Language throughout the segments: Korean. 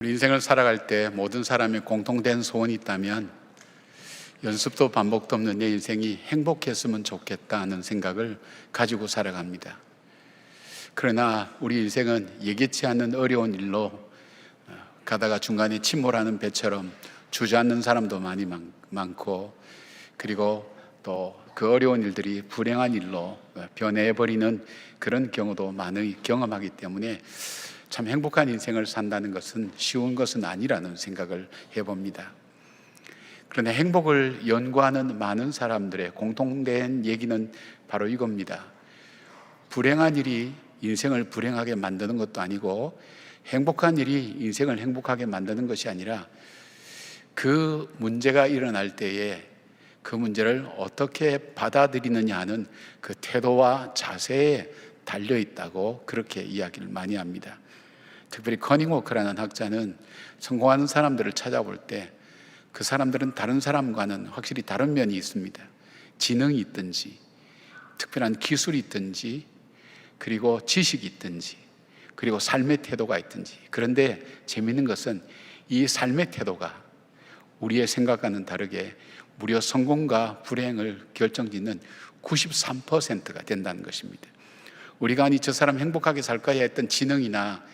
우리 인생을 살아갈 때 모든 사람의 공통된 소원이 있다면 연습도 반복도 없는 내 인생이 행복했으면 좋겠다 하는 생각을 가지고 살아갑니다. 그러나 우리 인생은 예기치 않은 어려운 일로 가다가 중간에 침몰하는 배처럼 주저앉는 사람도 많이 많고, 그리고 또 그 어려운 일들이 불행한 일로 변해버리는 그런 경우도 많이 경험하기 때문에 참 행복한 인생을 산다는 것은 쉬운 것은 아니라는 생각을 해봅니다. 그런데 행복을 연구하는 많은 사람들의 공통된 얘기는 바로 이겁니다. 불행한 일이 인생을 불행하게 만드는 것도 아니고, 행복한 일이 인생을 행복하게 만드는 것이 아니라, 그 문제가 일어날 때에 그 문제를 어떻게 받아들이느냐 하는 그 태도와 자세에 달려 있다고 그렇게 이야기를 많이 합니다. 특별히 커닝워크라는 학자는 성공하는 사람들을 찾아볼 때 그 사람들은 다른 사람과는 확실히 다른 면이 있습니다. 지능이 있든지, 특별한 기술이 있든지, 그리고 지식이 있든지, 그리고 삶의 태도가 있든지. 그런데 재미있는 것은 이 삶의 태도가 우리의 생각과는 다르게 무려 성공과 불행을 결정짓는 93%가 된다는 것입니다. 우리가 아니 저 사람 행복하게 살 거야 했던 지능이나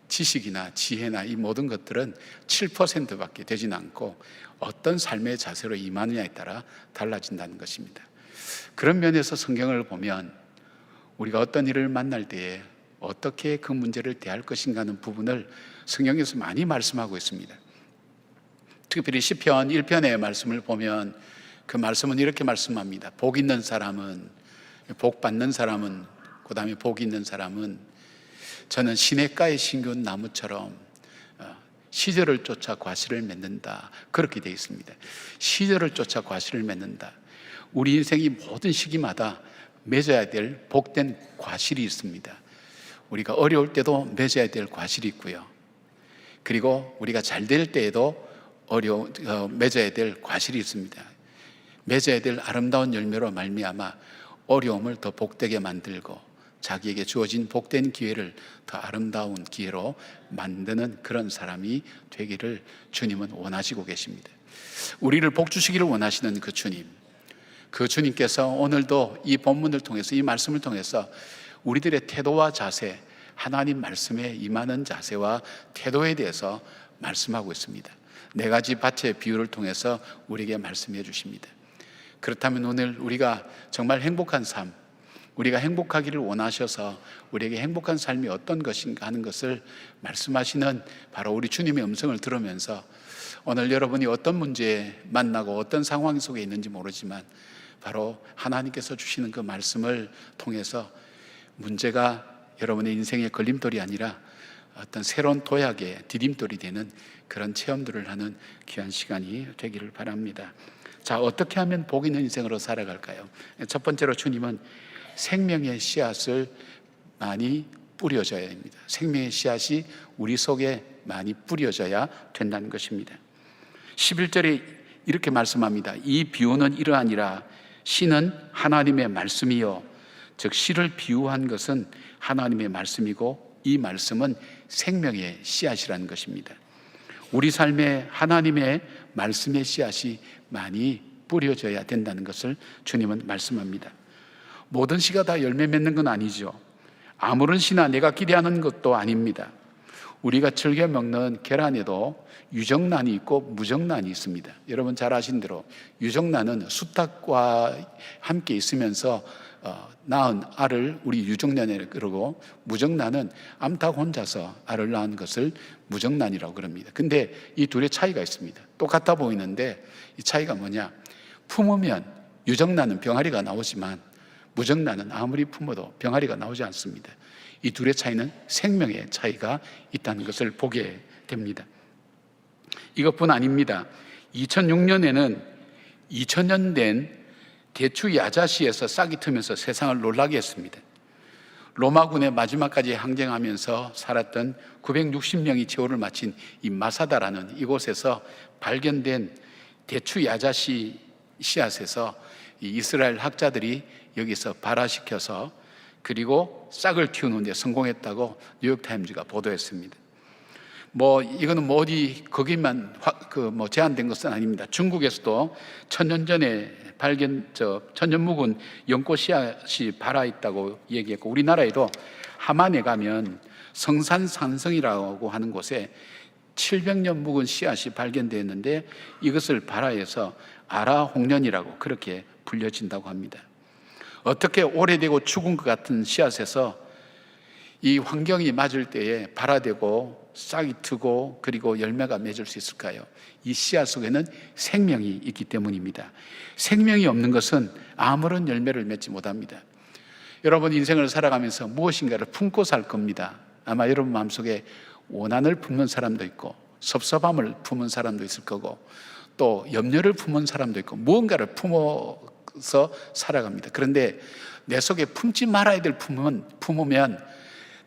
지식이나 지혜나 이 모든 것들은 7%밖에 되진 않고 어떤 삶의 자세로 임하느냐에 따라 달라진다는 것입니다. 그런 면에서 성경을 보면 우리가 어떤 일을 만날 때에 어떻게 그 문제를 대할 것인가 하는 부분을 성경에서 많이 말씀하고 있습니다. 특별히 시편 1편의 말씀을 보면 그 말씀은 이렇게 말씀합니다. 복 있는 사람은, 복 받는 사람은, 그 다음에 복 있는 사람은 저는 시냇가에 심겨운 나무처럼 시절을 쫓아 과실을 맺는다. 그렇게 되어 있습니다. 시절을 쫓아 과실을 맺는다. 우리 인생이 모든 시기마다 맺어야 될 복된 과실이 있습니다. 우리가 어려울 때도 맺어야 될 과실이 있고요. 그리고 우리가 잘 될 때에도 맺어야 될 과실이 있습니다. 맺어야 될 아름다운 열매로 말미암아 어려움을 더 복되게 만들고 자기에게 주어진 복된 기회를 더 아름다운 기회로 만드는 그런 사람이 되기를 주님은 원하시고 계십니다. 우리를 복 주시기를 원하시는 그 주님, 그 주님께서 오늘도 이 본문을 통해서, 이 말씀을 통해서 우리들의 태도와 자세, 하나님 말씀에 임하는 자세와 태도에 대해서 말씀하고 있습니다. 4가지 밭의 비유를 통해서 우리에게 말씀해 주십니다. 그렇다면 오늘 우리가 정말 행복한 삶, 우리가 행복하기를 원하셔서 우리에게 행복한 삶이 어떤 것인가 하는 것을 말씀하시는 바로 우리 주님의 음성을 들으면서 오늘 여러분이 어떤 문제에 만나고 어떤 상황 속에 있는지 모르지만 바로 하나님께서 주시는 그 말씀을 통해서 문제가 여러분의 인생의 걸림돌이 아니라 어떤 새로운 도약의 디딤돌이 되는 그런 체험들을 하는 귀한 시간이 되기를 바랍니다. 자, 어떻게 하면 복 있는 인생으로 살아갈까요? 첫 번째로 주님은 생명의 씨앗을 많이 뿌려줘야 됩니다. 생명의 씨앗이 우리 속에 많이 뿌려져야 된다는 것입니다. 11절에 이렇게 말씀합니다. 이 비유는 이러하니라. 씨는 하나님의 말씀이요, 즉 씨를 비유한 것은 하나님의 말씀이고 이 말씀은 생명의 씨앗이라는 것입니다. 우리 삶에 하나님의 말씀의 씨앗이 많이 뿌려져야 된다는 것을 주님은 말씀합니다. 모든 씨가 다 열매 맺는 건 아니죠. 아무런 씨나 내가 기대하는 것도 아닙니다. 우리가 즐겨 먹는 계란에도 유정란이 있고 무정란이 있습니다. 여러분 잘 아신 대로 유정란은 수탉과 함께 있으면서 낳은 알을 우리 유정란이라고 그러고, 무정란은 암탉 혼자서 알을 낳은 것을 무정란이라고 그럽니다. 근데 이 둘의 차이가 있습니다. 똑같아 보이는데 이 차이가 뭐냐? 품으면 유정란은 병아리가 나오지만 무정란은 아무리 품어도 병아리가 나오지 않습니다. 이 둘의 차이는 생명의 차이가 있다는 것을 보게 됩니다. 이것뿐 아닙니다. 2006년에는 2000년 된 대추 야자시에서 싹이 트면서 세상을 놀라게 했습니다. 로마군의 마지막까지 항쟁하면서 살았던 960명이 최후를 마친 이 마사다라는 이곳에서 발견된 대추 야자시 씨앗에서 이 이스라엘 학자들이 여기서 발화시켜서 그리고 싹을 틔우는 데 성공했다고 뉴욕타임즈가 보도했습니다. 이거는 어디 거기만 제한된 것은 아닙니다. 중국에서도 천년 전에 천년 묵은 연꽃 씨앗이 발아 있다고 얘기했고, 우리나라에도 함안에 가면 성산산성이라고 하는 곳에 700년 묵은 씨앗이 발견되었는데, 이것을 발아해서 아라홍련이라고 그렇게 불려진다고 합니다. 어떻게 오래되고 죽은 것 같은 씨앗에서 이 환경이 맞을 때에 발아되고 싹이 트고 그리고 열매가 맺을 수 있을까요? 이 씨앗 속에는 생명이 있기 때문입니다. 생명이 없는 것은 아무런 열매를 맺지 못합니다. 여러분, 인생을 살아가면서 무엇인가를 품고 살 겁니다. 아마 여러분 마음속에 원한을 품는 사람도 있고, 섭섭함을 품은 사람도 있을 거고, 또 염려를 품은 사람도 있고, 무언가를 품어서 살아갑니다. 그런데 내 속에 품지 말아야 될 품으면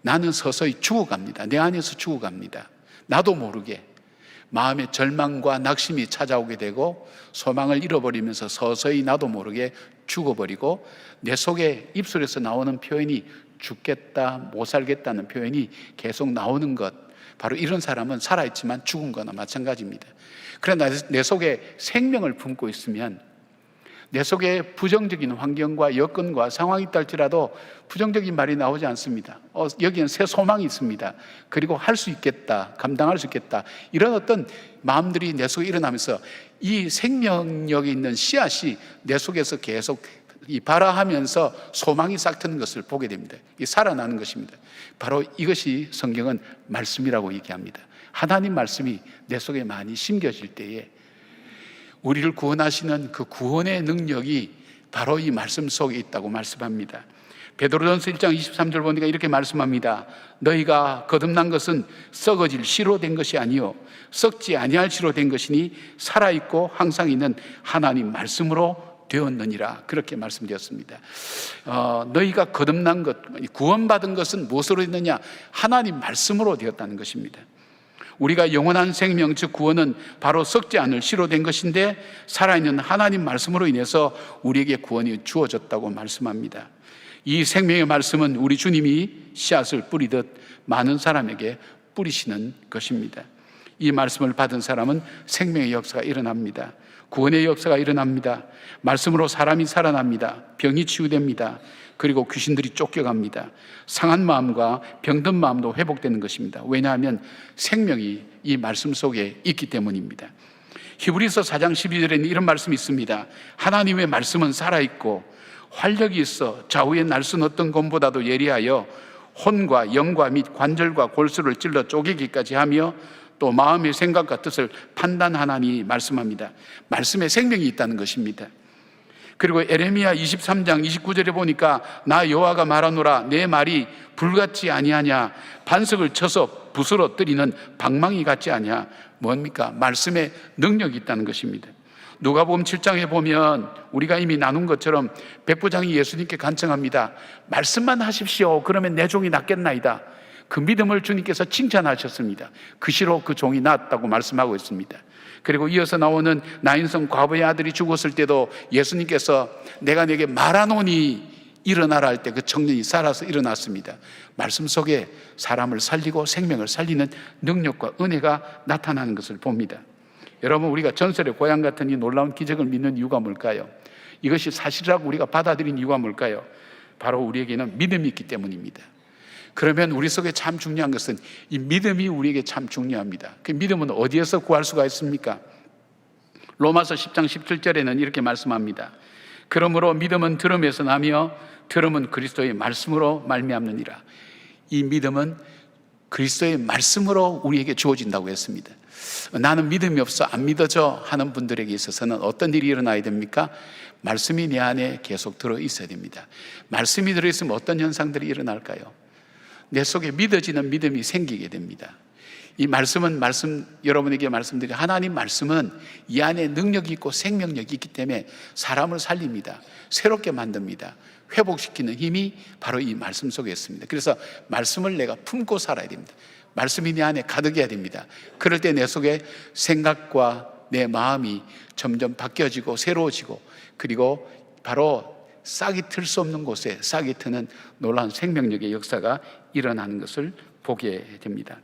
나는 서서히 죽어갑니다. 내 안에서 죽어갑니다. 나도 모르게 마음의 절망과 낙심이 찾아오게 되고, 소망을 잃어버리면서 서서히 나도 모르게 죽어버리고, 내 속에 입술에서 나오는 표현이 죽겠다, 못 살겠다는 표현이 계속 나오는 것, 바로 이런 사람은 살아있지만 죽은 거나 마찬가지입니다. 그러나 내 속에 생명을 품고 있으면, 내 속에 부정적인 환경과 여건과 상황이 있다 할지라도 부정적인 말이 나오지 않습니다. 여기는 새 소망이 있습니다. 그리고 할 수 있겠다, 감당할 수 있겠다, 이런 어떤 마음들이 내 속에 일어나면서 이 생명력이 있는 씨앗이 내 속에서 계속 발아하면서 소망이 싹 트는 것을 보게 됩니다. 이 살아나는 것입니다. 바로 이것이 성경은 말씀이라고 얘기합니다. 하나님 말씀이 내 속에 많이 심겨질 때에 우리를 구원하시는 그 구원의 능력이 바로 이 말씀 속에 있다고 말씀합니다. 베드로전서 1장 23절 보니까 이렇게 말씀합니다. 너희가 거듭난 것은 썩어질 씨로 된 것이 아니요 썩지 아니할 씨로 된 것이니 살아있고 항상 있는 하나님 말씀으로 되었느니라, 그렇게 말씀드렸습니다. 너희가 거듭난 것, 구원받은 것은 무엇으로 됐느냐? 하나님 말씀으로 되었다는 것입니다. 우리가 영원한 생명, 즉 구원은 바로 썩지 않을 씨로 된 것인데, 살아있는 하나님 말씀으로 인해서 우리에게 구원이 주어졌다고 말씀합니다. 이 생명의 말씀은 우리 주님이 씨앗을 뿌리듯 많은 사람에게 뿌리시는 것입니다. 이 말씀을 받은 사람은 생명의 역사가 일어납니다. 구원의 역사가 일어납니다. 말씀으로 사람이 살아납니다. 병이 치유됩니다. 그리고 귀신들이 쫓겨갑니다. 상한 마음과 병든 마음도 회복되는 것입니다. 왜냐하면 생명이 이 말씀 속에 있기 때문입니다. 히브리서 4장 12절에는 이런 말씀이 있습니다. 하나님의 말씀은 살아있고 활력이 있어 좌우에 날선 어떤 검보다도 예리하여 혼과 영과 및 관절과 골수를 찔러 쪼개기까지 하며 또 마음의 생각과 뜻을 판단하나니 말씀합니다. 말씀에 생명이 있다는 것입니다. 그리고 에레미야 23장 29절에 보니까 나 여호와가 말하노라 내 말이 불같지 아니하냐 반석을 쳐서 부스러뜨리는 방망이 같지 아니하. 뭡니까? 말씀에 능력이 있다는 것입니다. 누가복음 7장에 보면 우리가 이미 나눈 것처럼 백부장이 예수님께 간청합니다. 말씀만 하십시오. 그러면 내 종이 낫겠나이다. 그 믿음을 주님께서 칭찬하셨습니다. 그 시로 그 종이 낫다고 말씀하고 있습니다. 그리고 이어서 나오는 나인성 과부의 아들이 죽었을 때도 예수님께서 내가 내게 말하노니 일어나라 할 때 그 청년이 살아서 일어났습니다. 말씀 속에 사람을 살리고 생명을 살리는 능력과 은혜가 나타나는 것을 봅니다. 여러분, 우리가 전설의 고향 같은 이 놀라운 기적을 믿는 이유가 뭘까요? 이것이 사실이라고 우리가 받아들인 이유가 뭘까요? 바로 우리에게는 믿음이 있기 때문입니다. 그러면 우리 속에 참 중요한 것은 이 믿음이 우리에게 참 중요합니다. 그 믿음은 어디에서 구할 수가 있습니까? 로마서 10장 17절에는 이렇게 말씀합니다. 그러므로 믿음은 들음에서 나며 들음은 그리스도의 말씀으로 말미암느니라. 이 믿음은 그리스도의 말씀으로 우리에게 주어진다고 했습니다. 나는 믿음이 없어 안 믿어져 하는 분들에게 있어서는 어떤 일이 일어나야 됩니까? 말씀이 내 안에 계속 들어있어야 됩니다. 말씀이 들어있으면 어떤 현상들이 일어날까요? 내 속에 믿어지는 믿음이 생기게 됩니다. 이 말씀은 여러분에게 말씀드린 하나님 말씀은 이 안에 능력이 있고 생명력이 있기 때문에 사람을 살립니다. 새롭게 만듭니다. 회복시키는 힘이 바로 이 말씀 속에 있습니다. 그래서 말씀을 내가 품고 살아야 됩니다. 말씀이 내 안에 가득해야 됩니다. 그럴 때 내 속에 생각과 내 마음이 점점 바뀌어지고 새로워지고, 그리고 바로 싹이 틀 수 없는 곳에 싹이 트는 놀라운 생명력의 역사가 일어나는 것을 보게 됩니다.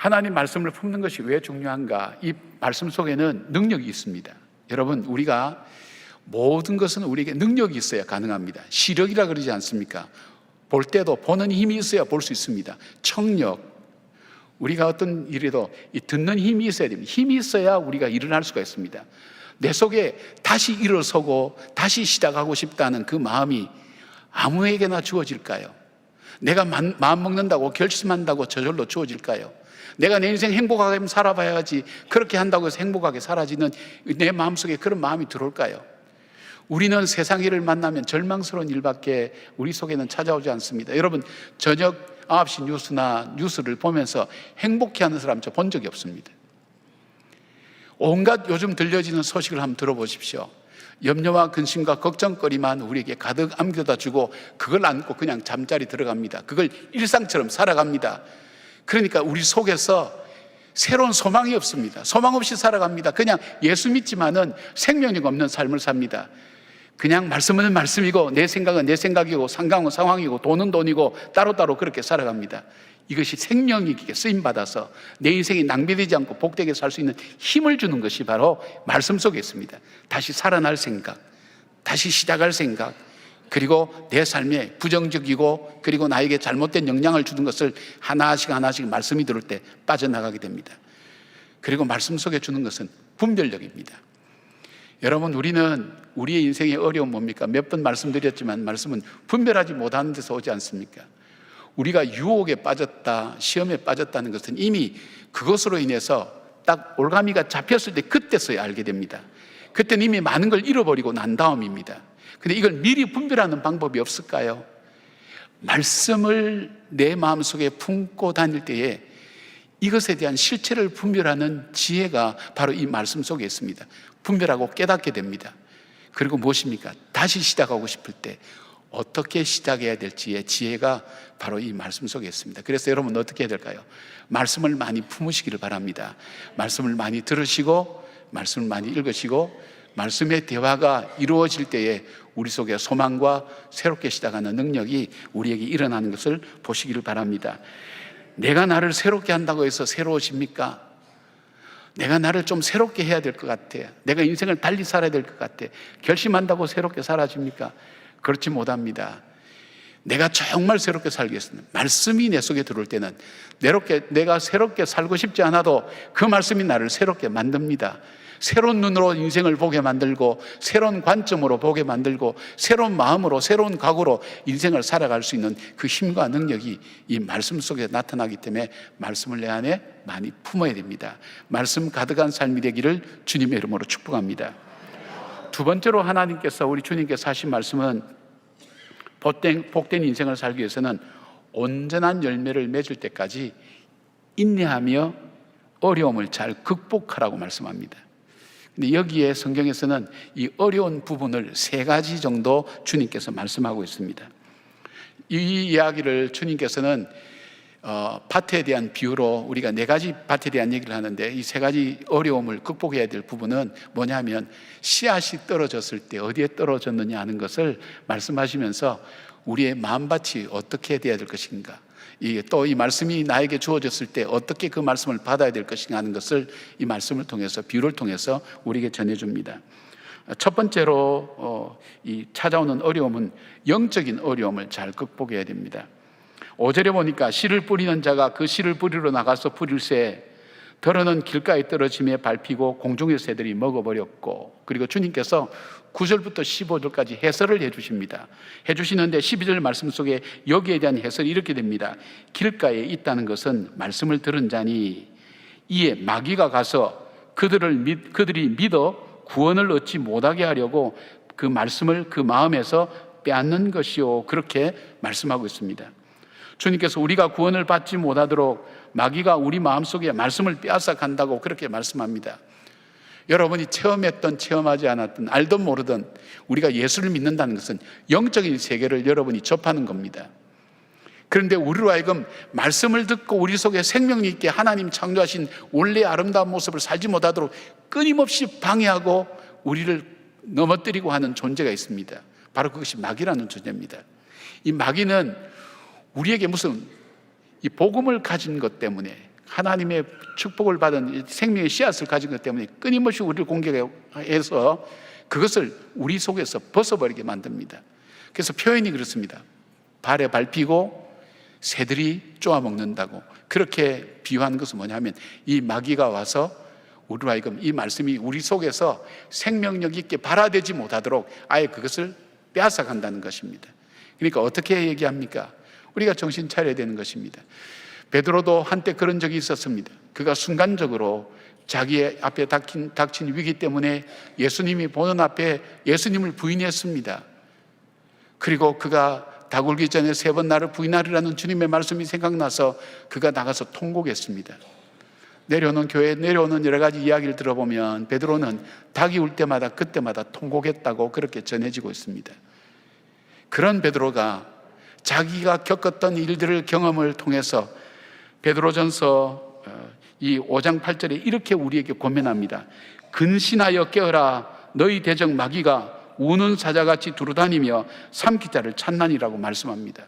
하나님 말씀을 품는 것이 왜 중요한가? 이 말씀 속에는 능력이 있습니다. 여러분, 우리가 모든 것은 우리에게 능력이 있어야 가능합니다. 시력이라 그러지 않습니까? 볼 때도 보는 힘이 있어야 볼 수 있습니다. 청력, 우리가 어떤 일에도 이 듣는 힘이 있어야 됩니다. 힘이 있어야 우리가 일을 할 수가 있습니다. 내 속에 다시 일어서고 다시 시작하고 싶다는 그 마음이 아무에게나 주어질까요? 내가 마음 먹는다고 결심한다고 저절로 주어질까요? 내가 내 인생 행복하게 살아봐야지, 그렇게 한다고 해서 행복하게 사라지는 내 마음속에 그런 마음이 들어올까요? 우리는 세상 일을 만나면 절망스러운 일밖에 우리 속에는 찾아오지 않습니다. 여러분, 저녁 9시 뉴스를 보면서 행복해하는 사람 저 본 적이 없습니다. 온갖 요즘 들려지는 소식을 한번 들어보십시오. 염려와 근심과 걱정거리만 우리에게 가득 안겨다 주고 그걸 안고 그냥 잠자리 들어갑니다. 그걸 일상처럼 살아갑니다. 그러니까 우리 속에서 새로운 소망이 없습니다. 소망 없이 살아갑니다. 그냥 예수 믿지만은 생명력 없는 삶을 삽니다. 그냥 말씀은 말씀이고 내 생각은 내 생각이고 상황은 상황이고 돈은 돈이고 따로따로 그렇게 살아갑니다. 이것이 생명이기에 쓰임받아서 내 인생이 낭비되지 않고 복되게 살 수 있는 힘을 주는 것이 바로 말씀 속에 있습니다. 다시 살아날 생각, 다시 시작할 생각, 그리고 내 삶에 부정적이고 그리고 나에게 잘못된 영향을 주는 것을 하나씩 말씀이 들어올 때 빠져나가게 됩니다. 그리고 말씀 속에 주는 것은 분별력입니다. 여러분, 우리는 우리의 인생의 어려움 뭡니까? 몇 번 말씀드렸지만 말씀은 분별하지 못하는 데서 오지 않습니까? 우리가 유혹에 빠졌다, 시험에 빠졌다는 것은 이미 그것으로 인해서 딱 올가미가 잡혔을 때 그때서야 알게 됩니다. 그때는 이미 많은 걸 잃어버리고 난 다음입니다. 근데 이걸 미리 분별하는 방법이 없을까요? 말씀을 내 마음속에 품고 다닐 때에 이것에 대한 실체를 분별하는 지혜가 바로 이 말씀 속에 있습니다. 분별하고 깨닫게 됩니다. 그리고 무엇입니까? 다시 시작하고 싶을 때 어떻게 시작해야 될지의 지혜가 바로 이 말씀 속에 있습니다. 그래서 여러분 어떻게 해야 될까요? 말씀을 많이 품으시기를 바랍니다. 말씀을 많이 들으시고 말씀을 많이 읽으시고 말씀의 대화가 이루어질 때에 우리 속에 소망과 새롭게 시작하는 능력이 우리에게 일어나는 것을 보시기를 바랍니다. 내가 나를 새롭게 한다고 해서 새로워집니까? 내가 나를 좀 새롭게 해야 될 것 같아. 내가 인생을 달리 살아야 될 것 같아. 결심한다고 새롭게 사라집니까? 그렇지 못합니다. 내가 정말 새롭게 살겠습니다. 말씀이 내 속에 들어올 때는 내가 새롭게 살고 싶지 않아도 그 말씀이 나를 새롭게 만듭니다. 새로운 눈으로 인생을 보게 만들고 새로운 관점으로 보게 만들고 새로운 마음으로 새로운 각오로 인생을 살아갈 수 있는 그 힘과 능력이 이 말씀 속에 나타나기 때문에 말씀을 내 안에 많이 품어야 됩니다. 말씀 가득한 삶이 되기를 주님의 이름으로 축복합니다. 두 번째로 하나님께서 우리 주님께서 하신 말씀은 복된 인생을 살기 위해서는 온전한 열매를 맺을 때까지 인내하며 어려움을 잘 극복하라고 말씀합니다. 근데 여기에 성경에서는 이 어려운 부분을 3가지 정도 주님께서 말씀하고 있습니다. 이 이야기를 주님께서는 밭에 대한 비유로 우리가 4가지 밭에 대한 얘기를 하는데 이 3가지 어려움을 극복해야 될 부분은 뭐냐면 씨앗이 떨어졌을 때 어디에 떨어졌느냐 하는 것을 말씀하시면서 우리의 마음밭이 어떻게 돼야 될 것인가, 또 이 말씀이 나에게 주어졌을 때 어떻게 그 말씀을 받아야 될 것인가 하는 것을 이 말씀을 통해서 비유를 통해서 우리에게 전해줍니다. 첫 번째로 이 찾아오는 어려움은 영적인 어려움을 잘 극복해야 됩니다. 5절에 보니까 씨를 뿌리는 자가 그 씨를 뿌리러 나가서 뿌릴새 더러는 길가에 떨어짐에 밟히고 공중의 새들이 먹어버렸고, 그리고 주님께서 9절부터 15절까지 해설을 해주십니다. 해주시는데 12절 말씀 속에 여기에 대한 해설이 이렇게 됩니다. 길가에 있다는 것은 말씀을 들은 자니 이에 마귀가 가서 그들이 믿어 구원을 얻지 못하게 하려고 그 말씀을 그 마음에서 빼앗는 것이요, 그렇게 말씀하고 있습니다. 주님께서 우리가 구원을 받지 못하도록 마귀가 우리 마음속에 말씀을 빼앗아 간다고 그렇게 말씀합니다. 여러분이 체험했던 체험하지 않았던 알든 모르든 우리가 예수를 믿는다는 것은 영적인 세계를 여러분이 접하는 겁니다. 그런데 우리로 하여금 말씀을 듣고 우리 속에 생명 있게 하나님 창조하신 원래의 아름다운 모습을 살지 못하도록 끊임없이 방해하고 우리를 넘어뜨리고 하는 존재가 있습니다. 바로 그것이 마귀라는 존재입니다. 이 마귀는 우리에게 무슨 이 복음을 가진 것 때문에 하나님의 축복을 받은 생명의 씨앗을 가진 것 때문에 끊임없이 우리를 공격해서 그것을 우리 속에서 벗어버리게 만듭니다. 그래서 표현이 그렇습니다. 발에 밟히고 새들이 쪼아먹는다고. 그렇게 비유한 것은 뭐냐면 이 마귀가 와서 우리로 하여금 이 말씀이 우리 속에서 생명력 있게 발화되지 못하도록 아예 그것을 빼앗아간다는 것입니다. 그러니까 어떻게 얘기합니까? 우리가 정신 차려야 되는 것입니다. 베드로도 한때 그런 적이 있었습니다. 그가 순간적으로 자기의 앞에 닥친 위기 때문에 예수님이 보는 앞에 예수님을 부인했습니다. 그리고 그가 닭 울기 전에 3번 나를 부인하리라는 주님의 말씀이 생각나서 그가 나가서 통곡했습니다. 내려오는 교회에 내려오는 여러 가지 이야기를 들어보면 베드로는 닭이 울 때마다 그때마다 통곡했다고 그렇게 전해지고 있습니다. 그런 베드로가 자기가 겪었던 일들을 경험을 통해서 베드로전서 이 5장 8절에 이렇게 우리에게 권면합니다. 근신하여 깨어라. 너희 대적 마귀가 우는 사자같이 두루다니며 삼키자를 찾나니라고 말씀합니다.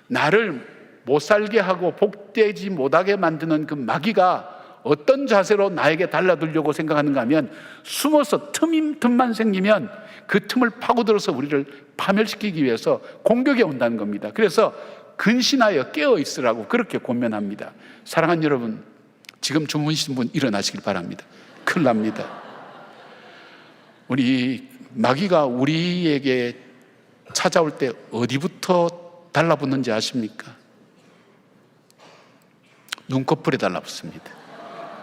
나를 못 살게 하고 복되지 못하게 만드는 그 마귀가 어떤 자세로 나에게 달라들려고 생각하는가 하면 숨어서 틈만 생기면 그 틈을 파고들어서 우리를 파멸시키기 위해서 공격해 온다는 겁니다. 그래서 근신하여 깨어 있으라고 그렇게 권면합니다. 사랑하는 여러분, 지금 주무신 분 일어나시길 바랍니다. 큰일 납니다. 우리 마귀가 우리에게 찾아올 때 어디부터 달라붙는지 아십니까? 눈꺼풀에 달라붙습니다.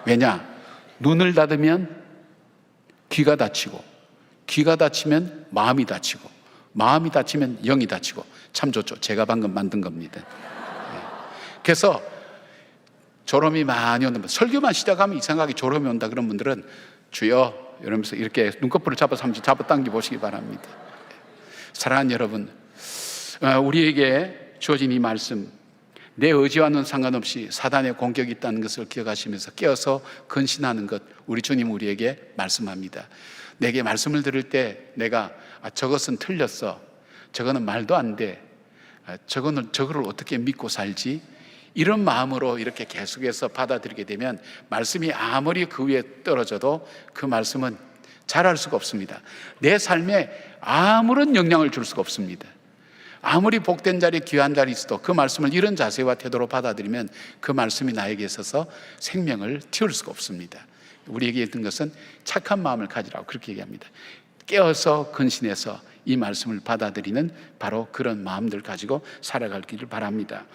왜냐? 눈을 닫으면 귀가 다치고, 귀가 다치면 마음이 다치고, 마음이 다치면 영이 다치고. 참 좋죠. 제가 방금 만든 겁니다. 그래서 졸음이 많이 온다. 설교만 시작하면 이상하게 졸음이 온다 그런 분들은 주여 이러면서 이렇게 눈꺼풀을 잡아서 한번 잡아당겨 보시기 바랍니다. 사랑하는 여러분, 우리에게 주어진 이 말씀, 내 의지와는 상관없이 사단의 공격이 있다는 것을 기억하시면서 깨어서 근신하는 것, 우리 주님 우리에게 말씀합니다. 내게 말씀을 들을 때 내가 저것은 틀렸어, 저거는 말도 안 돼, 저거를 어떻게 믿고 살지, 이런 마음으로 이렇게 계속해서 받아들이게 되면 말씀이 아무리 그 위에 떨어져도 그 말씀은 잘할 수가 없습니다. 내 삶에 아무런 영향을 줄 수가 없습니다. 아무리 복된 자리, 귀한 자리 있어도 그 말씀을 이런 자세와 태도로 받아들이면 그 말씀이 나에게 있어서 생명을 틔울 수가 없습니다. 우리에게 있는 것은 착한 마음을 가지라고 그렇게 얘기합니다. 깨어서 근신해서 이 말씀을 받아들이는 바로 그런 마음들 가지고 살아가기를 바랍니다.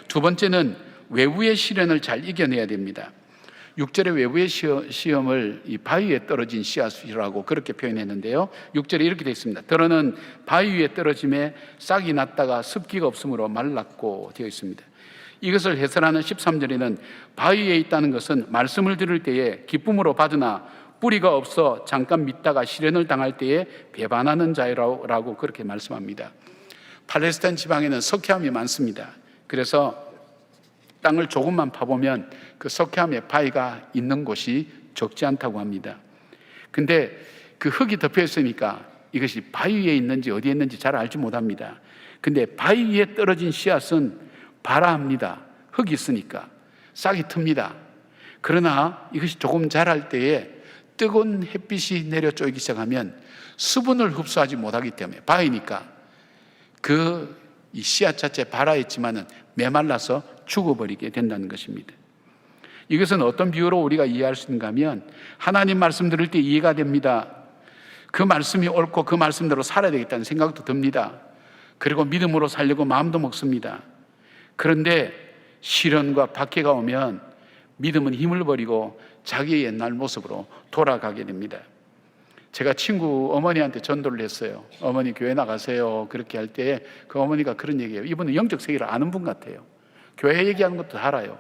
두 번째는 외부의 시련을 잘 이겨내야 됩니다. 6절의 외부의 시험을 이 바위에 떨어진 씨앗이라고 그렇게 표현했는데요, 6절에 이렇게 되어 있습니다. 들어는 바위 위에 떨어짐에 싹이 났다가 습기가 없으므로 말랐고 되어 있습니다. 이것을 해설하는 13절에는 바위에 있다는 것은 말씀을 들을 때에 기쁨으로 받으나 뿌리가 없어 잠깐 믿다가 시련을 당할 때에 배반하는 자라고 그렇게 말씀합니다. 팔레스타인 지방에는 석회암이 많습니다. 그래서 땅을 조금만 파보면 그 석회암에 바위가 있는 곳이 적지 않다고 합니다. 근데 그 흙이 덮여 있으니까 이것이 바위 위에 있는지 어디에 있는지 잘 알지 못합니다. 근데 바위 위에 떨어진 씨앗은 발아합니다. 흙이 있으니까 싹이 틉니다. 그러나 이것이 조금 자랄 때에 뜨거운 햇빛이 내려 쪼이기 시작하면 수분을 흡수하지 못하기 때문에 바위니까 이 씨앗 자체 발아있지만은 메말라서 죽어버리게 된다는 것입니다. 이것은 어떤 비유로 우리가 이해할 수 있는가 하면 하나님 말씀 들을 때 이해가 됩니다. 그 말씀이 옳고 그 말씀대로 살아야 되겠다는 생각도 듭니다. 그리고 믿음으로 살려고 마음도 먹습니다. 그런데 시련과 박해가 오면 믿음은 힘을 버리고 자기의 옛날 모습으로 돌아가게 됩니다. 제가 친구 어머니한테 전도를 했어요. 어머니 교회 나가세요. 그렇게 할 때 그 어머니가 그런 얘기해요. 이분은 영적 세계를 아는 분 같아요. 교회 얘기하는 것도 알아요.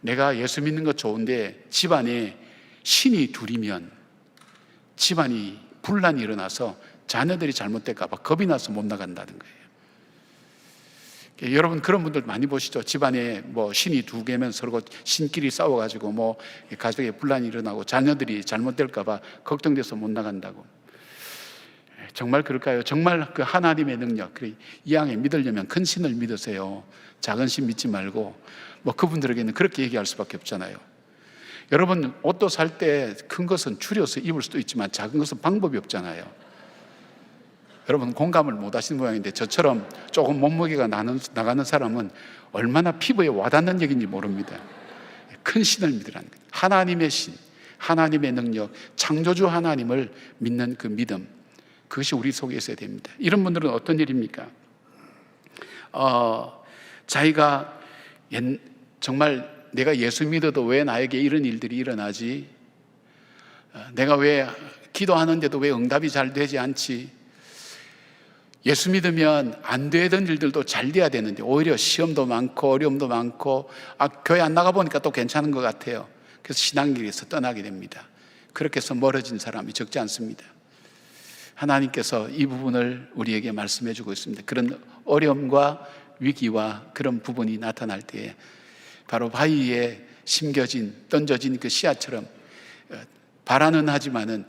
내가 예수 믿는 것 좋은데 집안에 신이 둘이면 집안이 분란이 일어나서 자녀들이 잘못될까 봐 겁이 나서 못 나간다는 거예요. 여러분 그런 분들 많이 보시죠. 집안에 뭐 신이 두 개면 서로 신끼리 싸워가지고 뭐 가족에 분란이 일어나고 자녀들이 잘못될까 봐 걱정돼서 못 나간다고. 정말 그럴까요? 정말 그 하나님의 능력, 이 양에 믿으려면 큰 신을 믿으세요. 작은 신 믿지 말고 뭐 그분들에게는 그렇게 얘기할 수밖에 없잖아요. 여러분, 옷도 살 때 큰 것은 줄여서 입을 수도 있지만 작은 것은 방법이 없잖아요. 여러분 공감을 못 하시는 모양인데, 저처럼 조금 몸무게가 나가는 사람은 얼마나 피부에 와닿는 얘기인지 모릅니다. 큰 신을 믿으라는 거예요. 하나님의 신, 하나님의 능력, 창조주 하나님을 믿는 그 믿음, 그것이 우리 속에 있어야 됩니다. 이런 분들은 어떤 일입니까? 자기가 정말 내가 예수 믿어도 왜 나에게 이런 일들이 일어나지? 내가 왜 기도하는데도 왜 응답이 잘 되지 않지? 예수 믿으면 안 되던 일들도 잘 돼야 되는데 오히려 시험도 많고 어려움도 많고, 교회 안 나가보니까 또 괜찮은 것 같아요. 그래서 신앙길에서 떠나게 됩니다. 그렇게 해서 멀어진 사람이 적지 않습니다. 하나님께서 이 부분을 우리에게 말씀해 주고 있습니다. 그런 어려움과 위기와 그런 부분이 나타날 때에 바로 바위에 던져진 그 씨앗처럼 바라는 하지만은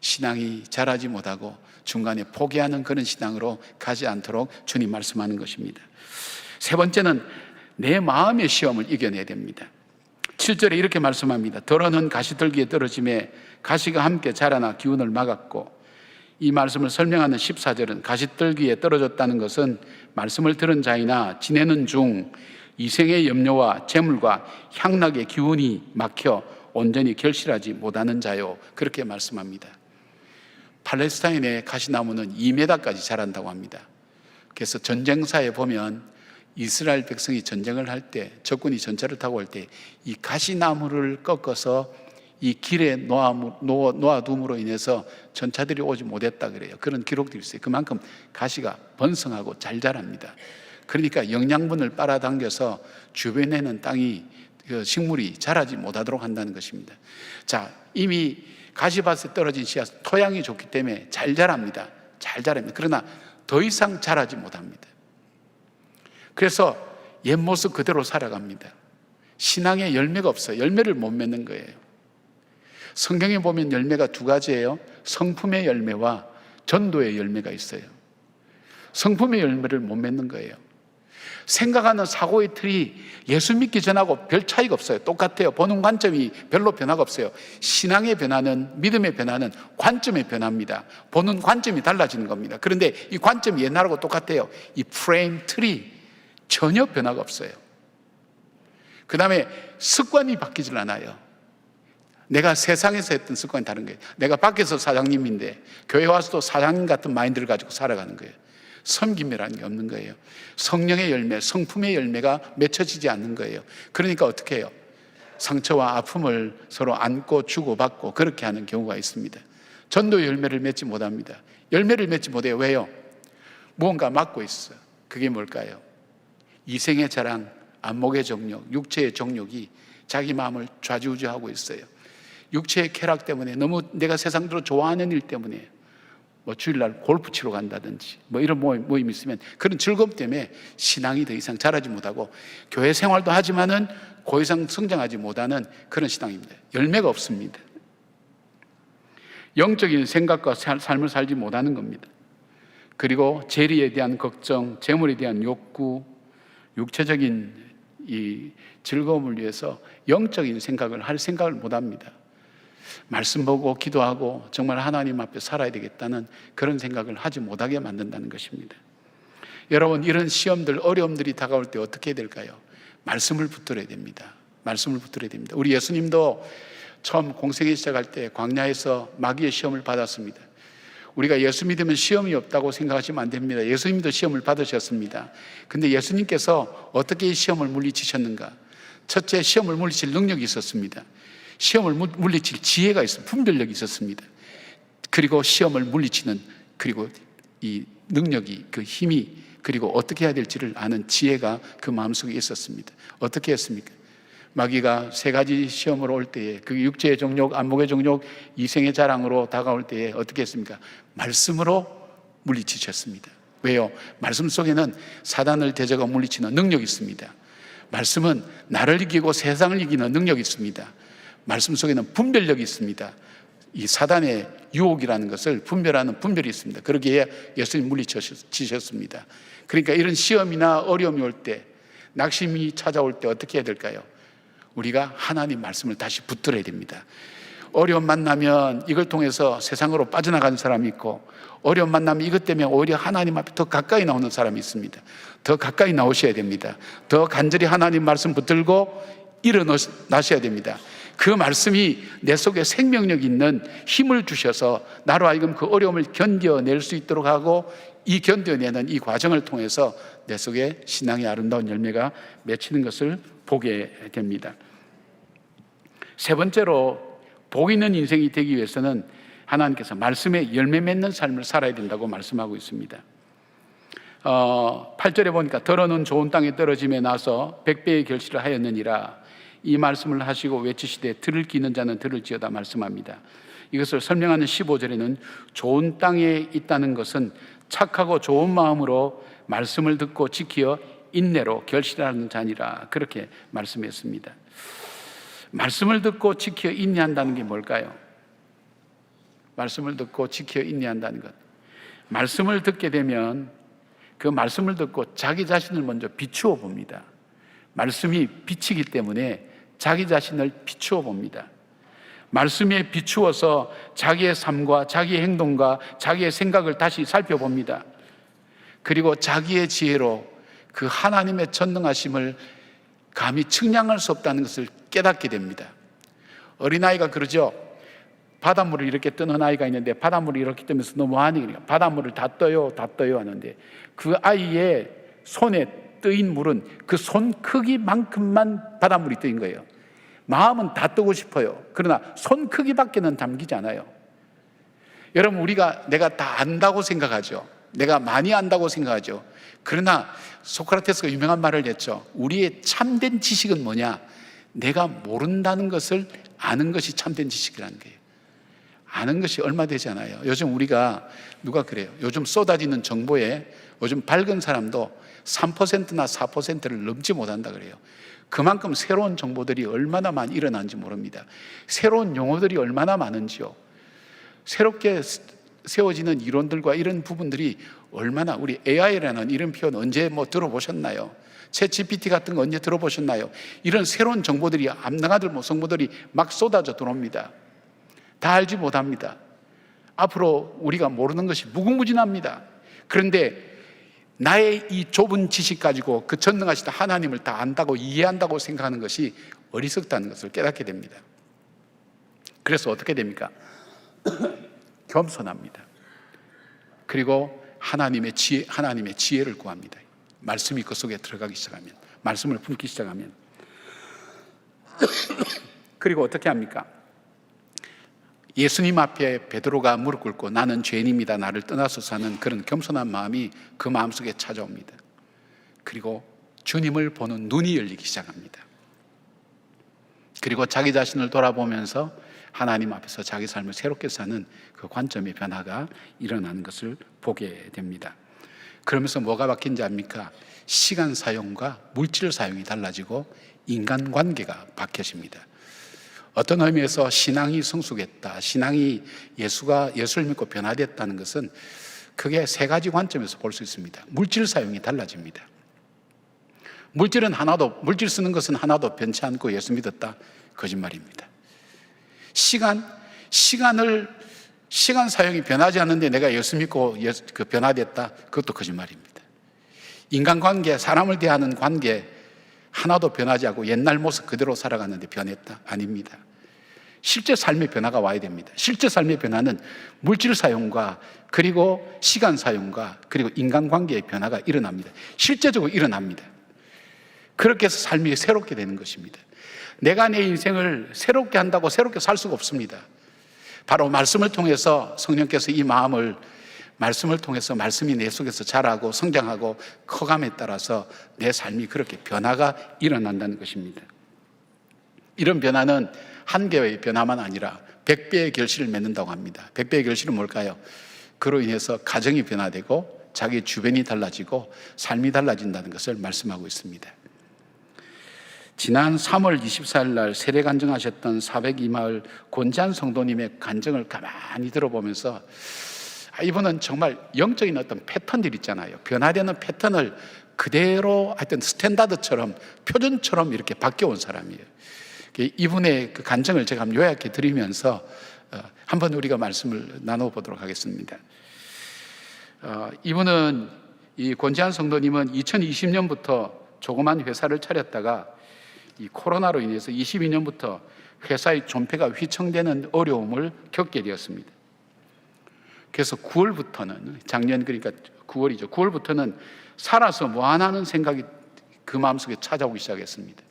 신앙이 자라지 못하고 중간에 포기하는 그런 신앙으로 가지 않도록 주님 말씀하는 것입니다. 세 번째는 내 마음의 시험을 이겨내야 됩니다. 7절에 이렇게 말씀합니다. 더러는 가시떨기에 떨어짐에 가시가 함께 자라나 기운을 막았고, 이 말씀을 설명하는 14절은 가시떨기에 떨어졌다는 것은 말씀을 들은 자이나 지내는 중 이생의 염려와 재물과 향락의 기운이 막혀 온전히 결실하지 못하는 자요, 그렇게 말씀합니다. 팔레스타인의 가시나무는 2m까지 자란다고 합니다. 그래서 전쟁사에 보면 이스라엘 백성이 전쟁을 할 때, 적군이 전차를 타고 올 때 이 가시나무를 꺾어서 이 길에 놓아둠으로 인해서 전차들이 오지 못했다 그래요. 그런 기록들이 있어요. 그만큼 가시가 번성하고 잘 자랍니다. 그러니까 영양분을 빨아당겨서 주변에는 땅이, 식물이 자라지 못하도록 한다는 것입니다. 자, 이미 가시밭에 떨어진 씨앗, 토양이 좋기 때문에 잘 자랍니다. 잘 자랍니다. 그러나 더 이상 자라지 못합니다. 그래서 옛 모습 그대로 살아갑니다. 신앙에 열매가 없어요. 열매를 못 맺는 거예요. 성경에 보면 열매가 두 가지예요. 성품의 열매와 전도의 열매가 있어요. 성품의 열매를 못 맺는 거예요. 생각하는 사고의 틀이 예수 믿기 전하고 별 차이가 없어요. 똑같아요. 보는 관점이 별로 변화가 없어요. 신앙의 변화는, 믿음의 변화는 관점의 변화입니다. 보는 관점이 달라지는 겁니다. 그런데 이 관점이 옛날하고 똑같아요. 이 프레임 틀이 전혀 변화가 없어요. 그 다음에 습관이 바뀌질 않아요. 내가 세상에서 했던 습관이 다른 거예요. 내가 밖에서 사장님인데 교회 와서도 사장님 같은 마인드를 가지고 살아가는 거예요. 섬김이라는 게 없는 거예요. 성령의 열매, 성품의 열매가 맺혀지지 않는 거예요. 그러니까 어떻게 해요? 상처와 아픔을 서로 안고 주고받고 그렇게 하는 경우가 있습니다. 전도의 열매를 맺지 못합니다. 열매를 맺지 못해요. 왜요? 무언가 막고 있어요. 그게 뭘까요? 이생의 자랑, 안목의 정욕, 육체의 정욕이 자기 마음을 좌지우지하고 있어요. 육체의 쾌락 때문에, 너무 내가 세상으로 좋아하는 일 때문에, 뭐 주일날 골프 치러 간다든지 뭐 이런 모임 있으면 그런 즐거움 때문에 신앙이 더 이상 자라지 못하고 교회 생활도 하지만은 그 이상 성장하지 못하는 그런 신앙입니다. 열매가 없습니다. 영적인 생각과 삶을 살지 못하는 겁니다. 그리고 재리에 대한 걱정, 재물에 대한 욕구, 육체적인 이 즐거움을 위해서 영적인 생각을 할 생각을 못합니다. 말씀 보고 기도하고 정말 하나님 앞에 살아야 되겠다는 그런 생각을 하지 못하게 만든다는 것입니다. 여러분, 이런 시험들, 어려움들이 다가올 때 어떻게 해야 될까요? 말씀을 붙들어야 됩니다. 말씀을 붙들어야 됩니다. 우리 예수님도 처음 공생애 시작할 때 광야에서 마귀의 시험을 받았습니다. 우리가 예수 믿으면 시험이 없다고 생각하시면 안 됩니다. 예수님도 시험을 받으셨습니다. 근데 예수님께서 어떻게 이 시험을 물리치셨는가? 첫째, 시험을 물리칠 능력이 있었습니다. 시험을 물리칠 지혜가 있었습니다. 분별력이 있었습니다. 그리고 시험을 물리치는, 그리고 이 능력이, 그 힘이, 그리고 어떻게 해야 될지를 아는 지혜가 그 마음속에 있었습니다. 어떻게 했습니까? 마귀가 세 가지 시험으로 올 때에, 그 육체의 정욕, 안목의 정욕, 이생의 자랑으로 다가올 때에 어떻게 했습니까? 말씀으로 물리치셨습니다. 왜요? 말씀 속에는 사단을 대적하고 물리치는 능력이 있습니다. 말씀은 나를 이기고 세상을 이기는 능력이 있습니다. 말씀 속에는 분별력이 있습니다. 이 사단의 유혹이라는 것을 분별하는 분별이 있습니다. 그러기에 예수님 물리치셨습니다. 그러니까 이런 시험이나 어려움이 올 때 낙심이 찾아올 때 어떻게 해야 될까요? 우리가 하나님 말씀을 다시 붙들어야 됩니다. 어려움 만나면 이걸 통해서 세상으로 빠져나가는 사람이 있고, 어려움 만나면 이것 때문에 오히려 하나님 앞에 더 가까이 나오는 사람이 있습니다. 더 가까이 나오셔야 됩니다. 더 간절히 하나님 말씀 붙들고 일어나셔야 됩니다. 그 말씀이 내 속에 생명력 있는 힘을 주셔서 나로 하여금 그 어려움을 견뎌낼 수 있도록 하고, 이 견뎌내는 이 과정을 통해서 내 속에 신앙의 아름다운 열매가 맺히는 것을 보게 됩니다. 세 번째로, 복 있는 인생이 되기 위해서는 하나님께서 말씀에 열매 맺는 삶을 살아야 된다고 말씀하고 있습니다. 8절에 보니까 더러는 좋은 땅에 떨어짐에 나서 100배의 결실을 하였느니라. 이 말씀을 하시고 외치시되 들을 귀 있는 자는 들을지어다 말씀합니다. 이것을 설명하는 15절에는 좋은 땅에 있다는 것은 착하고 좋은 마음으로 말씀을 듣고 지키어 인내로 결실하는 자니라, 그렇게 말씀했습니다. 말씀을 듣고 지켜 인내한다는 게 뭘까요? 말씀을 듣고 지켜 인내한다는 것, 말씀을 듣게 되면 그 말씀을 듣고 자기 자신을 먼저 비추어 봅니다. 말씀이 빛이기 때문에 자기 자신을 비추어 봅니다. 말씀에 비추어서 자기의 삶과 자기의 행동과 자기의 생각을 다시 살펴봅니다. 그리고 자기의 지혜로 그 하나님의 전능하심을 감히 측량할 수 없다는 것을 깨닫게 됩니다. 어린아이가 그러죠. 바닷물을 이렇게 뜨는 아이가 있는데 바닷물이 이렇게 뜨면서 너 뭐하니? 바닷물을 다 떠요 하는데, 그 아이의 손에 뜨인 물은 그 손 크기만큼만 바닷물이 뜨인 거예요. 마음은 다 뜨고 싶어요. 그러나 손 크기밖에는 담기지 않아요. 여러분, 우리가 내가 다 안다고 생각하죠. 내가 많이 안다고 생각하죠. 그러나 소크라테스가 유명한 말을 했죠. 우리의 참된 지식은 뭐냐? 내가 모른다는 것을 아는 것이 참된 지식이라는 거예요. 아는 것이 얼마 되지 않아요. 요즘 우리가 누가 그래요? 요즘 쏟아지는 정보에 요즘 밝은 사람도 3%나 4%를 넘지 못한다 그래요. 그만큼 새로운 정보들이 얼마나 많이 일어나는지 모릅니다. 새로운 용어들이 얼마나 많은지요. 새롭게 세워지는 이론들과 이런 부분들이 얼마나, 우리 AI라는 이런 표현 언제 들어보셨나요? 챗GPT 같은 거 언제 들어보셨나요? 이런 새로운 정보들이 암낭아들 성보들이 막 쏟아져 들어옵니다. 다 알지 못합니다. 앞으로 우리가 모르는 것이 무궁무진합니다. 그런데 나의 이 좁은 지식 가지고 그 전능하시다 하나님을 다 안다고 이해한다고 생각하는 것이 어리석다는 것을 깨닫게 됩니다. 그래서 어떻게 됩니까? 겸손합니다. 그리고 하나님의 지혜를 구합니다. 말씀이 그 속에 들어가기 시작하면, 말씀을 품기 시작하면. 그리고 어떻게 합니까? 예수님 앞에 베드로가 무릎 꿇고 나는 죄인입니다, 나를 떠나소서 하는 그런 겸손한 마음이 그 마음속에 찾아옵니다. 그리고 주님을 보는 눈이 열리기 시작합니다. 그리고 자기 자신을 돌아보면서 하나님 앞에서 자기 삶을 새롭게 사는 그 관점의 변화가 일어나는 것을 보게 됩니다. 그러면서 뭐가 바뀐지 압니까? 시간 사용과 물질 사용이 달라지고 인간관계가 바뀌어집니다. 어떤 의미에서 신앙이 성숙했다, 신앙이 예수를 믿고 변화됐다는 것은 크게 세 가지 관점에서 볼 수 있습니다. 물질 사용이 달라집니다. 물질 쓰는 것은 하나도 변치 않고 예수 믿었다, 거짓말입니다. 시간 사용이 변하지 않는데 내가 예수 믿고 변화됐다, 그것도 거짓말입니다. 인간관계, 사람을 대하는 관계 하나도 변하지 않고 옛날 모습 그대로 살아갔는데 변했다? 아닙니다. 실제 삶의 변화가 와야 됩니다. 실제 삶의 변화는 물질 사용과 그리고 시간 사용과 그리고 인간관계의 변화가 일어납니다. 실제적으로 일어납니다. 그렇게 해서 삶이 새롭게 되는 것입니다. 내가 내 인생을 새롭게 한다고 새롭게 살 수가 없습니다. 바로 말씀을 통해서 성령께서 이 마음을, 말씀을 통해서 말씀이 내 속에서 자라고 성장하고 커감에 따라서 내 삶이 그렇게 변화가 일어난다는 것입니다. 이런 변화는 한 개의 변화만 아니라 100배의 결실을 맺는다고 합니다. 100배의 결실은 뭘까요? 그로 인해서 가정이 변화되고 자기 주변이 달라지고 삶이 달라진다는 것을 말씀하고 있습니다. 지난 3월 24일 날 세례 간증하셨던 402마을 권지한 성도님의 간증을 가만히 들어보면서 이분은 정말 영적인 어떤 패턴들 있잖아요. 변화되는 패턴을 그대로 하여튼 스탠다드처럼 표준처럼 이렇게 바뀌어온 사람이에요. 이분의 그 간증을 제가 한번 요약해 드리면서 한번 우리가 말씀을 나눠보도록 하겠습니다. 이분은, 이 권지한 성도님은 2020년부터 조그만 회사를 차렸다가 이 코로나로 인해서 22년부터 회사의 존폐가 휘청되는 어려움을 겪게 되었습니다. 그래서 9월부터는, 작년 그러니까 9월이죠. 9월부터는 살아서 뭐 하나는 생각이 그 마음속에 찾아오기 시작했습니다.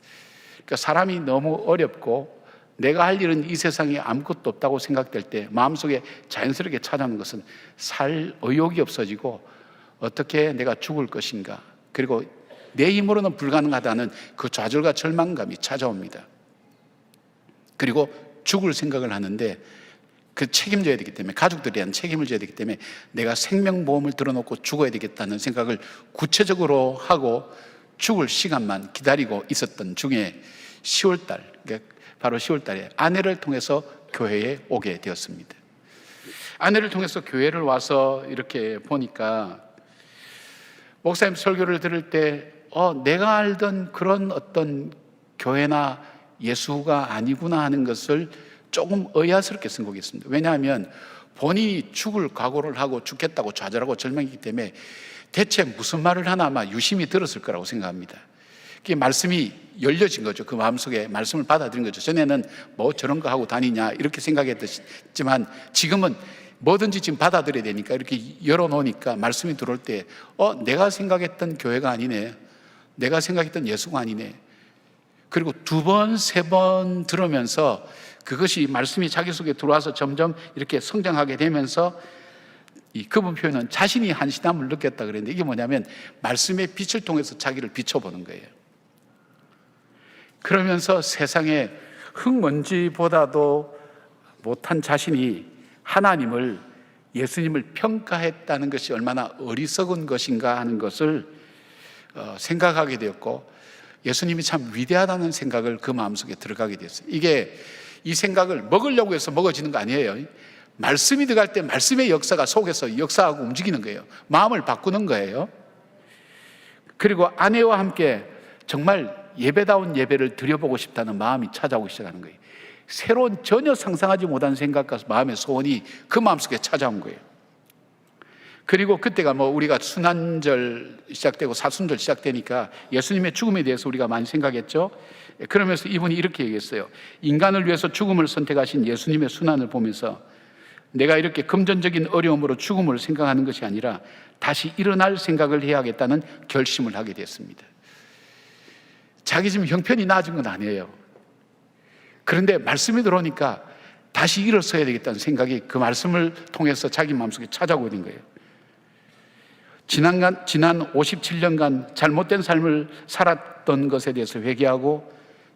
그러니까 사람이 너무 어렵고 내가 할 일은 이 세상에 아무것도 없다고 생각될 때 마음속에 자연스럽게 찾아오는 것은 살 의욕이 없어지고 어떻게 내가 죽을 것인가, 그리고 내 힘으로는 불가능하다는 그 좌절과 절망감이 찾아옵니다. 그리고 죽을 생각을 하는데 그 책임져야 되기 때문에, 가족들에 대한 책임을 져야 되기 때문에 내가 생명보험을 들어놓고 죽어야 되겠다는 생각을 구체적으로 하고 죽을 시간만 기다리고 있었던 중에 10월달, 바로 10월달에 아내를 통해서 교회에 오게 되었습니다. 아내를 통해서 교회를 와서 이렇게 보니까 목사님 설교를 들을 때 내가 알던 그런 어떤 교회나 예수가 아니구나 하는 것을 조금 의아스럽게 생각했습니다. 왜냐하면 본인이 죽을 각오를 하고 죽겠다고 좌절하고 절망했기 때문에 대체 무슨 말을 하나 아마 유심히 들었을 거라고 생각합니다. 그게 말씀이 열려진 거죠. 그 마음속에 말씀을 받아들인 거죠. 전에는 뭐 저런 거 하고 다니냐 이렇게 생각했지만 지금은 뭐든지 지금 받아들여야 되니까 이렇게 열어놓으니까 말씀이 들어올 때 내가 생각했던 교회가 아니네, 내가 생각했던 예수가 아니네. 그리고 2번, 3번 들으면서 그것이 말씀이 자기 속에 들어와서 점점 이렇게 성장하게 되면서 그분 표현은 자신이 한심함을 느꼈다 그랬는데, 이게 뭐냐면 말씀의 빛을 통해서 자기를 비춰보는 거예요. 그러면서 세상에 흙먼지보다도 못한 자신이 하나님을, 예수님을 평가했다는 것이 얼마나 어리석은 것인가 하는 것을 생각하게 되었고, 예수님이 참 위대하다는 생각을 그 마음속에 들어가게 됐어요. 이게 이 생각을 먹으려고 해서 먹어지는 거 아니에요. 말씀이 들어갈 때 말씀의 역사가 속에서 역사하고 움직이는 거예요. 마음을 바꾸는 거예요. 그리고 아내와 함께 정말 예배다운 예배를 드려보고 싶다는 마음이 찾아오기 시작하는 거예요. 새로운, 전혀 상상하지 못한 생각과 마음의 소원이 그 마음속에 찾아온 거예요. 그리고 그때가 뭐 우리가 순환절 시작되고 사순절 시작되니까 예수님의 죽음에 대해서 우리가 많이 생각했죠. 그러면서 이분이 이렇게 얘기했어요. 인간을 위해서 죽음을 선택하신 예수님의 순환을 보면서 내가 이렇게 금전적인 어려움으로 죽음을 생각하는 것이 아니라 다시 일어날 생각을 해야겠다는 결심을 하게 됐습니다. 자기 지금 형편이 나아진 건 아니에요. 그런데 말씀이 들어오니까 다시 일어서야 되겠다는 생각이 그 말씀을 통해서 자기 마음속에 찾아오게 된 거예요. 지난 57년간 잘못된 삶을 살았던 것에 대해서 회개하고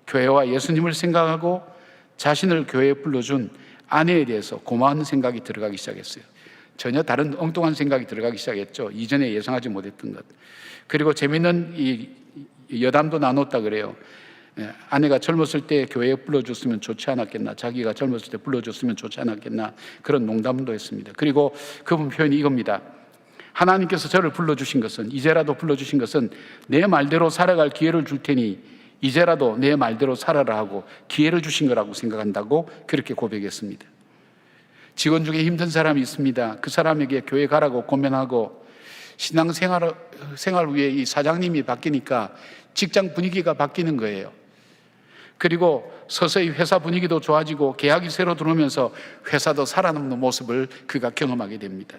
교회와 예수님을 생각하고 자신을 교회에 불러준 아내에 대해서 고마운 생각이 들어가기 시작했어요. 전혀 다른 엉뚱한 생각이 들어가기 시작했죠. 이전에 예상하지 못했던 것. 그리고 재미있는 이 여담도 나눴다 그래요. 아내가 젊었을 때 교회에 불러줬으면 좋지 않았겠나, 자기가 젊었을 때 불러줬으면 좋지 않았겠나, 그런 농담도 했습니다. 그리고 그분 표현이 이겁니다. 하나님께서 저를 불러주신 것은, 이제라도 불러주신 것은 내 말대로 살아갈 기회를 줄 테니 이제라도 내 말대로 살아라 하고 기회를 주신 거라고 생각한다고 그렇게 고백했습니다. 직원 중에 힘든 사람이 있습니다. 그 사람에게 교회 가라고 고면하고 신앙생활 후에 이 사장님이 바뀌니까 직장 분위기가 바뀌는 거예요. 그리고 서서히 회사 분위기도 좋아지고 계약이 새로 들어오면서 회사도 살아남는 모습을 그가 경험하게 됩니다.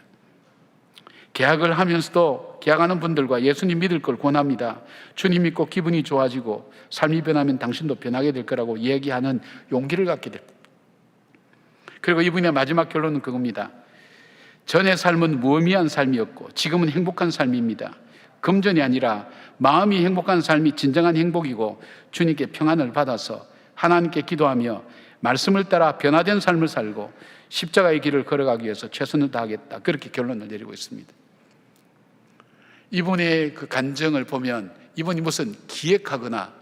계약을 하면서도 계약하는 분들과 예수님 믿을 걸 권합니다. 주님 믿고 기분이 좋아지고 삶이 변하면 당신도 변하게 될 거라고 얘기하는 용기를 갖게 됩니다. 그리고 이분의 마지막 결론은 그겁니다. 전의 삶은 무의미한 삶이었고 지금은 행복한 삶입니다. 금전이 아니라 마음이 행복한 삶이 진정한 행복이고 주님께 평안을 받아서 하나님께 기도하며 말씀을 따라 변화된 삶을 살고 십자가의 길을 걸어가기 위해서 최선을 다하겠다, 그렇게 결론을 내리고 있습니다. 이분의 그 간증을 보면 이분이 무슨 기획하거나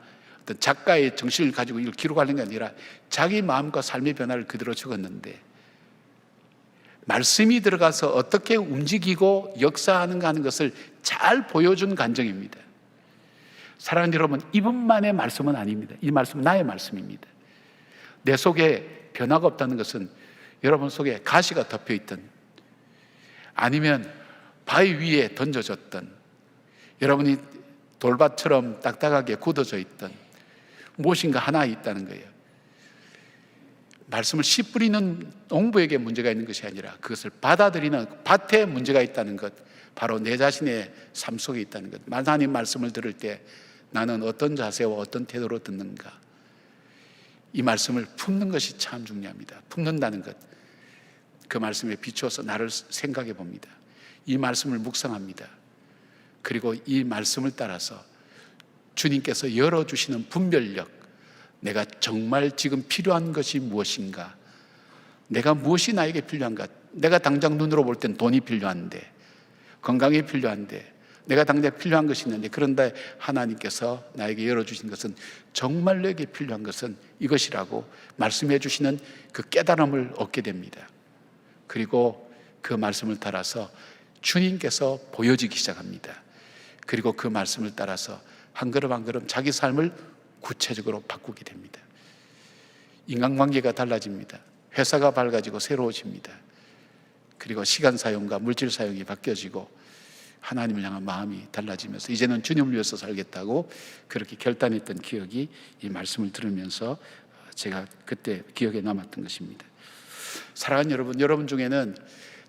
어떤 작가의 정신을 가지고 이걸 기록하는 게 아니라 자기 마음과 삶의 변화를 그대로 적었는데, 말씀이 들어가서 어떻게 움직이고 역사하는가 하는 것을 잘 보여준 간증입니다. 사랑하는 여러분, 이분만의 말씀은 아닙니다. 이 말씀은 나의 말씀입니다. 내 속에 변화가 없다는 것은 여러분 속에 가시가 덮여있던, 아니면 바위 위에 던져졌던, 여러분이 돌밭처럼 딱딱하게 굳어져 있던 무엇인가 하나 있다는 거예요. 말씀을 씨 뿌리는 농부에게 문제가 있는 것이 아니라 그것을 받아들이는 밭에 문제가 있다는 것, 바로 내 자신의 삶 속에 있다는 것. 하나님 말씀을 들을 때 나는 어떤 자세와 어떤 태도로 듣는가, 이 말씀을 품는 것이 참 중요합니다. 품는다는 것, 그 말씀에 비추어서 나를 생각해 봅니다. 이 말씀을 묵상합니다. 그리고 이 말씀을 따라서 주님께서 열어주시는 분별력, 내가 정말 지금 필요한 것이 무엇인가, 내가 무엇이 나에게 필요한가. 내가 당장 눈으로 볼 땐 돈이 필요한데, 건강이 필요한데, 내가 당장 필요한 것이 있는데, 그런데 하나님께서 나에게 열어주신 것은 정말 내게 필요한 것은 이것이라고 말씀해 주시는 그 깨달음을 얻게 됩니다. 그리고 그 말씀을 따라서 주님께서 보여지기 시작합니다. 그리고 그 말씀을 따라서 한 걸음 한 걸음 자기 삶을 구체적으로 바꾸게 됩니다. 인간관계가 달라집니다. 회사가 밝아지고 새로워집니다. 그리고 시간 사용과 물질 사용이 바뀌어지고 하나님을 향한 마음이 달라지면서 이제는 주님을 위해서 살겠다고 그렇게 결단했던 기억이 이 말씀을 들으면서 제가 그때 기억에 남았던 것입니다. 사랑하는 여러분, 여러분 중에는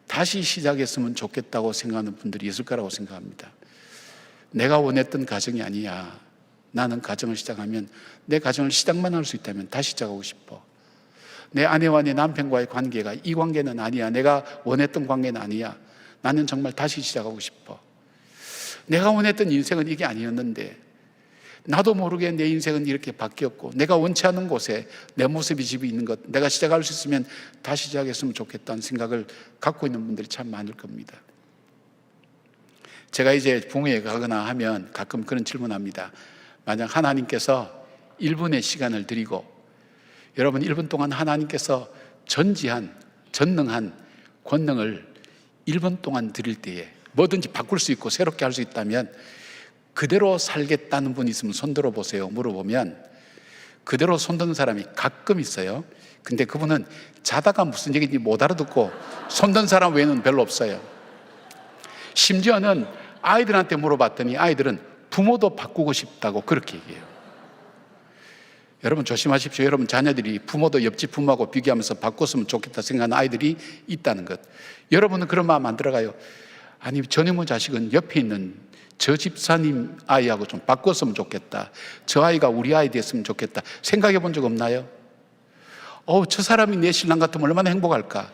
다시 시작했으면 좋겠다고 생각하는 분들이 있을 거라고 생각합니다. 내가 원했던 가정이 아니야. 나는 가정을 시작하면 내 가정을 시작만 할 수 있다면 다시 시작하고 싶어. 내 아내와 내 남편과의 관계가 이 관계는 아니야. 내가 원했던 관계는 아니야. 나는 정말 다시 시작하고 싶어. 내가 원했던 인생은 이게 아니었는데 나도 모르게 내 인생은 이렇게 바뀌었고 내가 원치 않은 곳에 내 모습이 집이 있는 것, 내가 시작할 수 있으면 다시 시작했으면 좋겠다는 생각을 갖고 있는 분들이 참 많을 겁니다. 제가 이제 부모에 가거나 하면 가끔 그런 질문합니다. 만약 하나님께서 1분의 시간을 드리고 여러분 1분 동안 하나님께서 전지한 전능한 권능을 1분 동안 드릴 때에 뭐든지 바꿀 수 있고 새롭게 할 수 있다면 그대로 살겠다는 분이 있으면 손들어 보세요. 물어보면 그대로 손드는 사람이 가끔 있어요. 근데 그분은 자다가 무슨 얘기인지 못 알아듣고 손든 사람 외에는 별로 없어요. 심지어는 아이들한테 물어봤더니 아이들은 부모도 바꾸고 싶다고 그렇게 얘기해요. 여러분 조심하십시오. 여러분 자녀들이 부모도 옆집 부모하고 비교하면서 바꿨으면 좋겠다 생각하는 아이들이 있다는 것. 여러분은 그런 마음 안 들어가요? 아니 전현무 자식은 옆에 있는 저 집사님 아이하고 좀 바꿨으면 좋겠다, 저 아이가 우리 아이 됐으면 좋겠다 생각해 본 적 없나요? 저 사람이 내 신랑 같으면 얼마나 행복할까.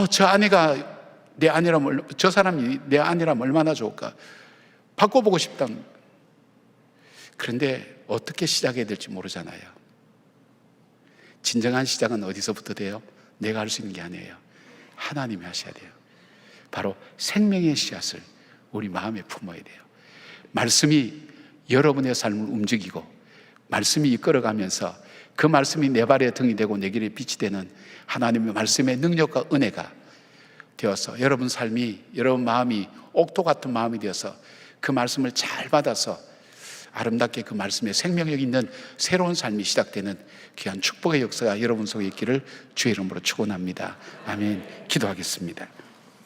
저 아내가 내 아내라면, 저 사람이 내 아내라면 얼마나 좋을까. 바꿔보고 싶다. 그런데 어떻게 시작해야 될지 모르잖아요. 진정한 시작은 어디서부터 돼요? 내가 할 수 있는 게 아니에요. 하나님이 하셔야 돼요. 바로 생명의 씨앗을 우리 마음에 품어야 돼요. 말씀이 여러분의 삶을 움직이고 말씀이 이끌어가면서 그 말씀이 내 발의 등이 되고 내 길에 빛이 되는 하나님의 말씀의 능력과 은혜가 되어서 여러분 삶이, 여러분 마음이 옥토 같은 마음이 되어서 그 말씀을 잘 받아서 아름답게 그 말씀에 생명력 있는 새로운 삶이 시작되는 귀한 축복의 역사가 여러분 속에 있기를 주의 이름으로 축원합니다. 아멘. 기도하겠습니다.